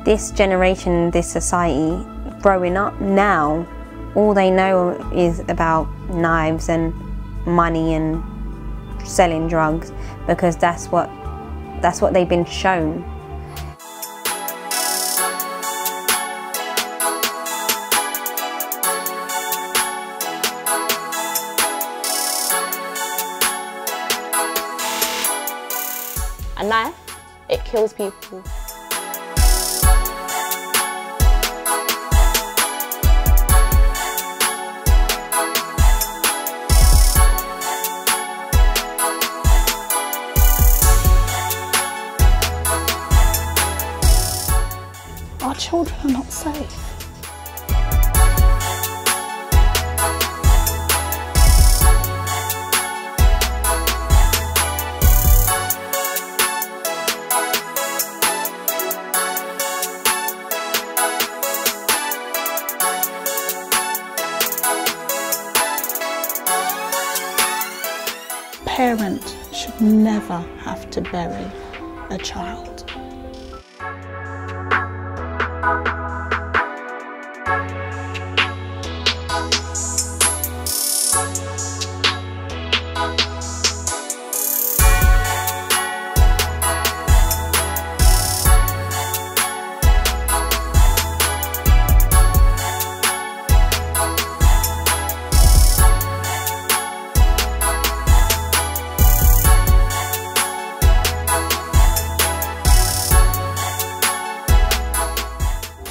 this generation, this society, growing up now, all they know is about knives and money and selling drugs, because that's what they've been shown. A knife, it kills people. Our children are not safe. A parent should never have to bury a child.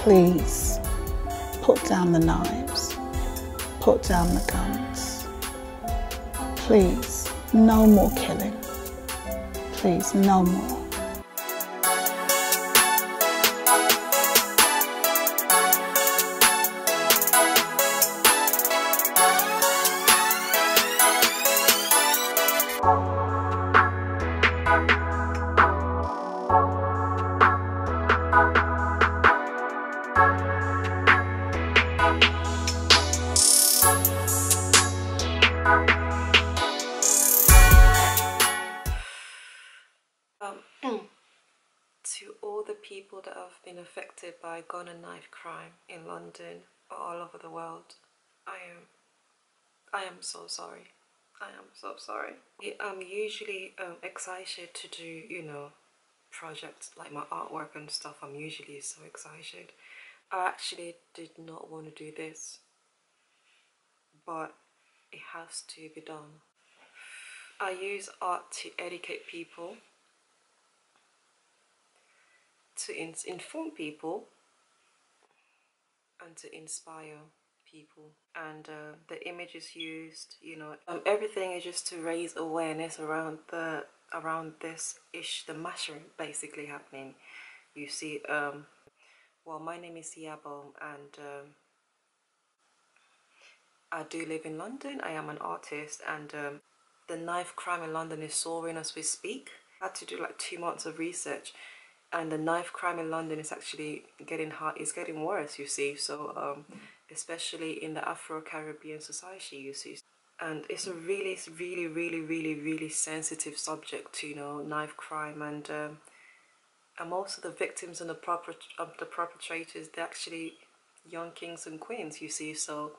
Please, put down the knives, put down the guns. Please, no more killing. Please, no more. To all the people that have been affected by gun and knife crime in London or all over the world, I am so sorry. I am so sorry. I'm usually excited to do, you know, projects like my artwork and stuff. I'm usually so excited. I actually did not want to do this, but it has to be done. I use art to educate people, to inform people, and to inspire people. And the images used, you know, everything is just to raise awareness around this the massacre basically happening. You see, well, my name is Yabom, and I do live in London. I am an artist, and the knife crime in London is soaring as we speak. I had to do like 2 months of research, and the knife crime in London is actually getting hot. It's getting worse, you see. So especially in the afro carribean society, you see. And it's a really sensitive subject to, you know, knife crime, and most of the victims and the perpetrators, they're actually young kings and queens, you see. So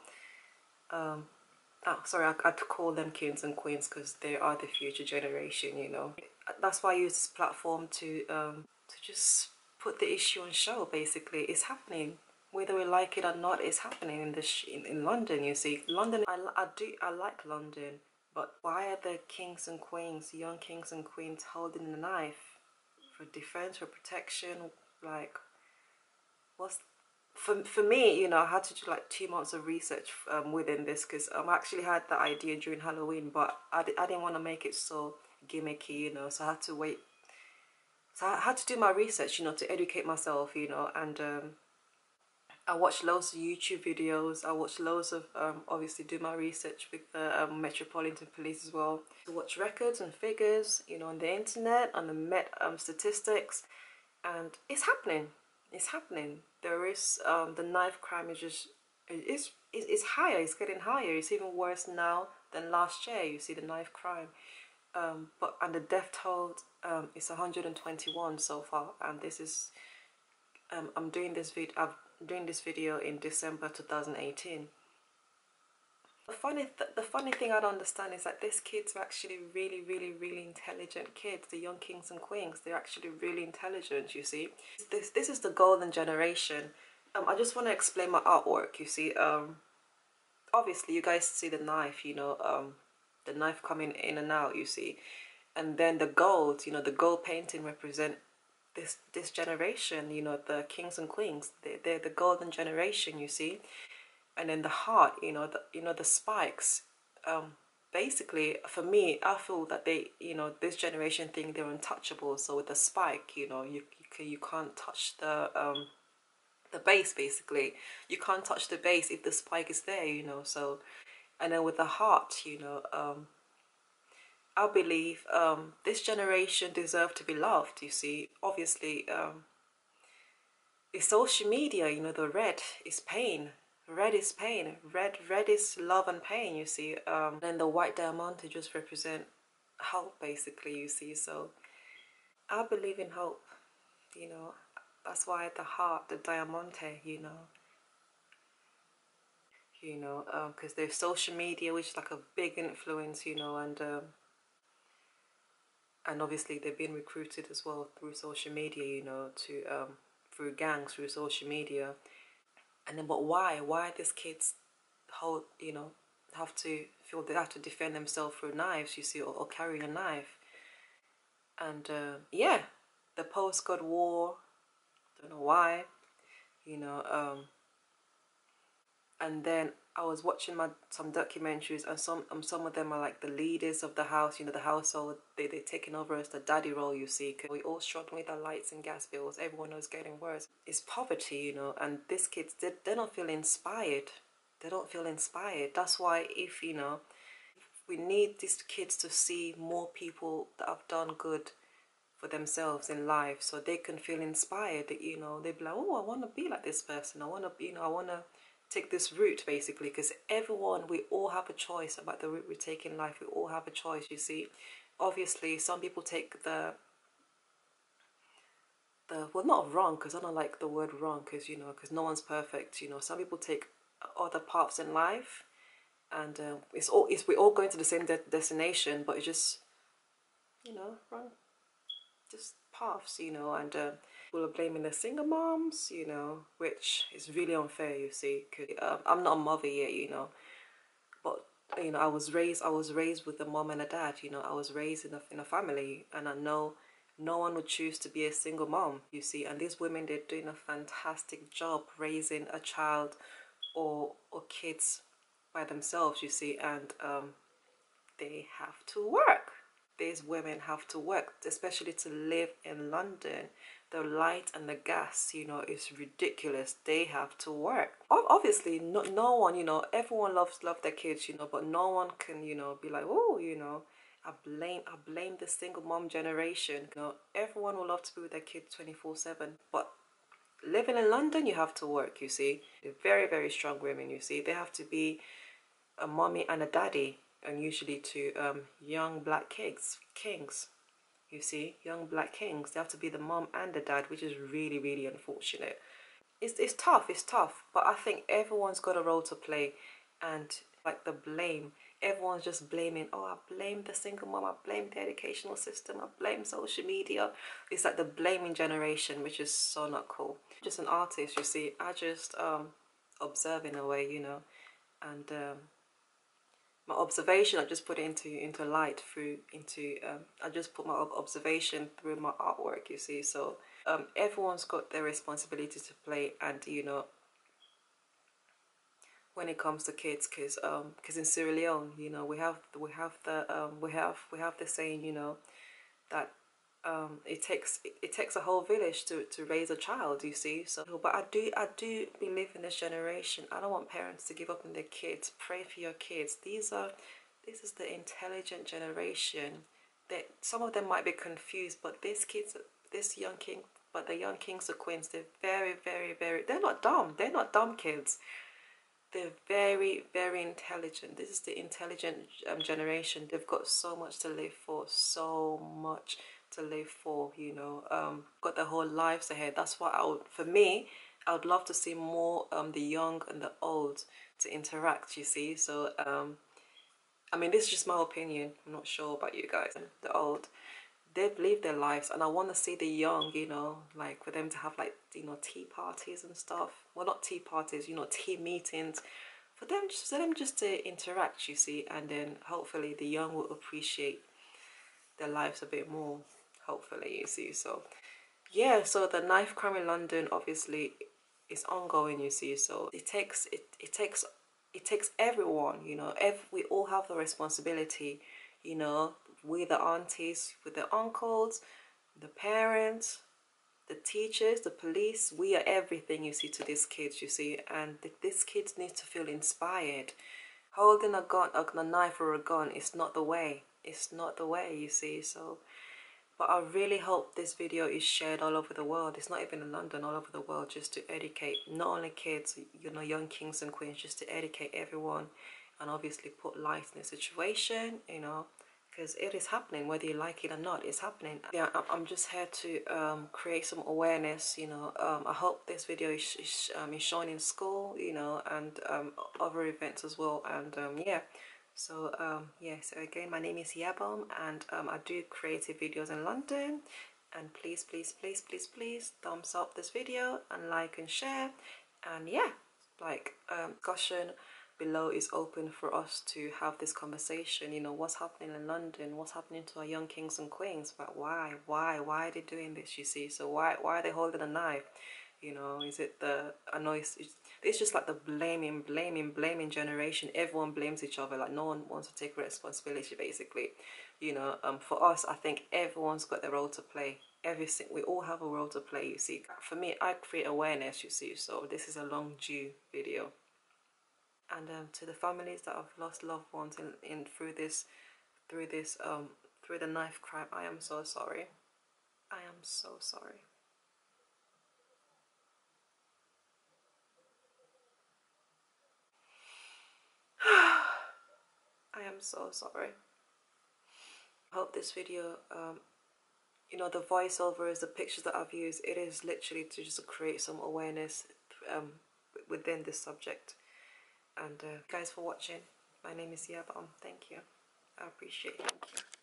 sorry, I had to call them kings and queens because they are the future generation, you know. That's why I use this platform to just put the issue on show. Basically, it's happening, whether we like it or not. It's happening in London, you see. London, I like London, but why are the kings and queens, young kings and queens, holding the knife for defense, for protection? Like, what's for me, you know, I had to do like 2 months of research within this, because I actually had the idea during Halloween, but I didn't want to make it so gimmicky, you know, so I had to wait. So I had to do my research, you know, to educate myself, you know, and I watched loads of YouTube videos. I watched loads of, obviously do my research with the Metropolitan Police as well. To watch records and figures, you know, on the internet, on the Met statistics, and it's happening. It's happening. There is, the knife crime is just, it's higher, it's getting higher. It's even worse now than last year, you see, the knife crime. And the death toll is 121 so far, and this is I'm doing this video in December 2018. The funny thing I don't understand is that these kids are actually really intelligent kids. The young kings and queens, they're actually really intelligent, you see. This is the golden generation. I just want to explain my artwork, you see. Obviously you guys see the knife, you know, the knife coming in and out, you see. And then the gold, you know, the gold painting represent this generation, you know, the kings and queens. They're the golden generation, you see. And then the heart, you know, the spikes. Basically, for me, I feel that they, you know, this generation think they're untouchable. So with the spike, you know, you can't touch the base. Basically, you can't touch the base if the spike is there, you know. So, and then with the heart, you know, I believe this generation deserve to be loved. You see, obviously, it's social media. You know, the red is pain. Red is pain. Red is love and pain, you see. Then the white diamond to just represent hope, basically, you see. So I believe in hope, you know. That's why the heart, the diamante, you know. Because there's social media, which is like a big influence, you know, and obviously they've been recruited as well through social media, you know, to through gangs, through social media. And then, but why these kids hold, you know, have to feel they have to defend themselves through knives, you see, or carrying a knife. And yeah, the post-God war, don't know why, you know. And then I was watching some documentaries, and some of them are like the leaders of the house, you know, the household. They're taking over as the daddy role, you see. Cause we all struggling with our lights and gas bills. Everyone knows getting worse. It's poverty, you know, and these kids, they don't feel inspired. They don't feel inspired. That's why, if, you know, we need these kids to see more people that have done good for themselves in life, so they can feel inspired, that, you know, they'd be like, oh, I want to be like this person. I want to, you know, I want to take this route, basically, because everyone, we all have a choice about the route we take in life. We all have a choice, you see. Obviously, some people take the well, not wrong, because I don't like the word wrong, because, you know, because no one's perfect, you know. Some people take other paths in life, and we're all going to the same destination, but it's just, you know, wrong, just paths, you know. And people are blaming the single moms, you know, which is really unfair, you see. Cause, I'm not a mother yet, you know, but, you know, I was raised with a mom and a dad, you know. I was raised in a family, and I know no one would choose to be a single mom, you see. And these women, they're doing a fantastic job raising a child or kids by themselves, you see. And they have to work. These women have to work, especially to live in London. The light and the gas, you know, is ridiculous. They have to work. Obviously, no one, you know, everyone loves their kids, you know, but no one can, you know, be like, oh, you know, I blame the single mom generation. You know, everyone will love to be with their kids 24/7, but living in London, you have to work, you see. They're very strong women, you see. They have to be a mommy and a daddy, and usually to young black kings, you see, young black kings. They have to be the mom and the dad, which is really unfortunate. It's tough, but I think everyone's got a role to play. And like the blame, everyone's just blaming, oh, I blame the single mom, I blame the educational system, I blame social media. It's like the blaming generation, which is so not cool. Just an artist, you see. I just observe in a way, you know. And my observation, I just put it into light through I just put my observation through my artwork, you see. So everyone's got their responsibility to play. And, you know, when it comes to kids, because in Sierra Leone, you know, we have the saying, you know, that it takes a whole village to raise a child, you see. So, but I do believe in this generation. I don't want parents to give up on their kids. Pray for your kids. This is the intelligent generation. That some of them might be confused, but these kids, the young kings or queens, they're very they're not dumb. They're not dumb kids. They're very intelligent. This is the intelligent generation. They've got so much to live for, so much to live for, you know, got their whole lives ahead. That's what for me, I would love to see more the young and the old to interact, you see. So I mean, this is just my opinion. I'm not sure about you guys. The old, they've lived their lives, and I want to see the young, you know, like for them to have like, you know, tea parties and stuff. Well, not tea parties, you know, tea meetings. For them just to interact, you see, and then hopefully the young will appreciate their lives a bit more, hopefully, you see. So yeah, so the knife crime in London obviously is ongoing, you see. So it takes everyone, you know. We all have the responsibility, you know. We the aunties, with the uncles, the parents, the teachers, the police, we are everything, you see, to these kids, you see. And these kids need to feel inspired. Holding a gun, a knife or a gun is not the way. It's not the way, you see. So but I really hope this video is shared all over the world. It's not even in London, all over the world, just to educate not only kids, you know, young kings and queens, just to educate everyone, and obviously put light in the situation, you know, because it is happening, whether you like it or not. It's happening. Yeah, I'm just here to create some awareness, you know. I hope this video is shown in school, you know, and other events as well. And yeah. So yeah, so again, my name is Yabom, and I do creative videos in London. And please thumbs up this video and like and share. And yeah, like discussion below is open for us to have this conversation. You know, what's happening in London, what's happening to our young kings and queens, but why are they doing this, you see? So why are they holding a knife? You know, is it I know it's just like the blaming generation. Everyone blames each other. Like no one wants to take responsibility, basically. You know, for us, I think everyone's got their role to play. We all have a role to play, you see. For me, I create awareness, you see. So this is a long due video. And to the families that have lost loved ones through the knife crime, I am so sorry. I am so sorry. I am so sorry. I hope this video, you know, the voiceovers, the pictures that I've used, it is literally to just create some awareness within this subject. And guys, for watching. My name is Yabom. Thank you. I appreciate it. Thank you.